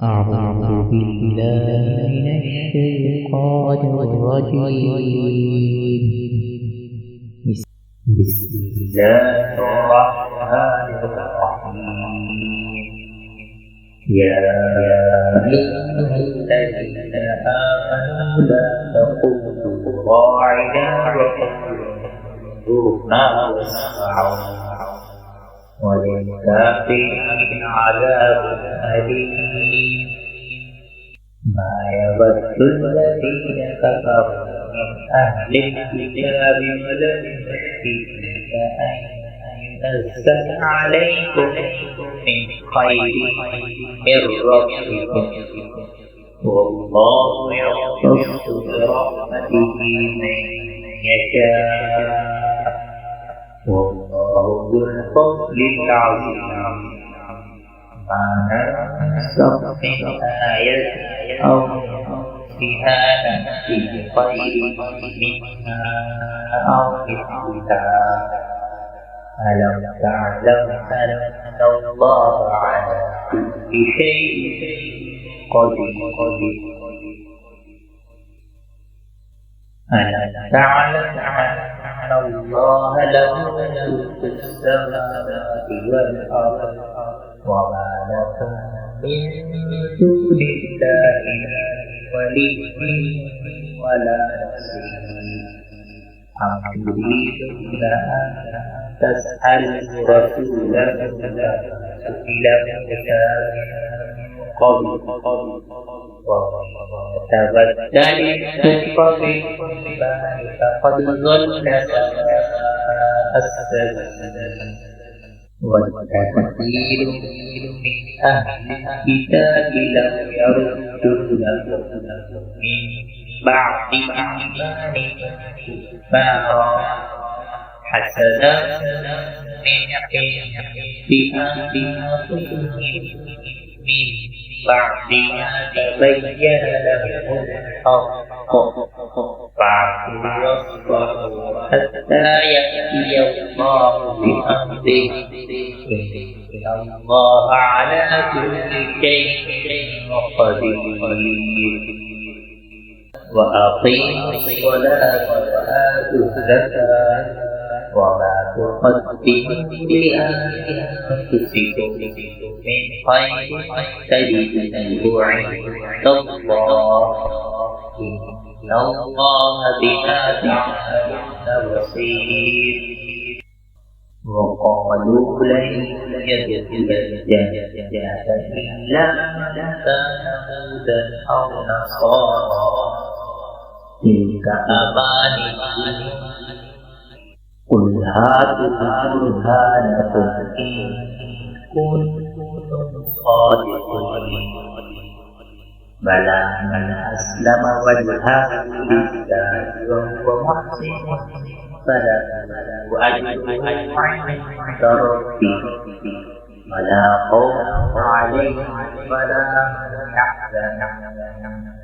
أعوذ بالله من الشيطان الرجيم. بسم الله الرحمن الرحيم. يا أيها الذين آمنوا لا تقولوا راعنا وانظرنا واسمعوا وللكافرين عذاب أليم. ما يود الذين كفروا من أهل الكتاب ولا المشركين أن ينزل عليكم من خير من ربكم والله يختص برحمته من يشاء والله ذو الفضل العظيم. ما ننسخ من آية أو ننسها نأتي بخير منها أو مثلها. ألم تعلم أن الله على كل شيء قدير. ألم تعلم أن الله له ملك السماوات والأرض وما لكم من دون الله ولي ولا نصير. أم تريدون أن تسألوا رسولكم كما سئل موسى من قبل ومن يتبدل الكفر بالإيمان فقد ضل سواء السبيل. ود كثير من أهل الكتاب لو يردونكم من بعد إيمانكم كفارا حسدا من عند أنفسهم من بعد ما تبين لهم الحق فاعفوا واصفحوا حتى يأتي الله بأمره إن الله على كل شيء قدير. وأقيموا الصلاة وآتوا الزكاة وما تقدموا لأنفسكم من خير تجدوه عند الله إن الله بما تعملون بصير. وقالوا لن يدخل الجنة إلا من كان هودا أو نصارى تلك أمانيهم قل هاتوا برهانكم إن كنتم صادقين. بلى من أسلم وجهه لله وهو محسن فله أجره عند ربه ولا خوف عليهم ولا هم يحزنون.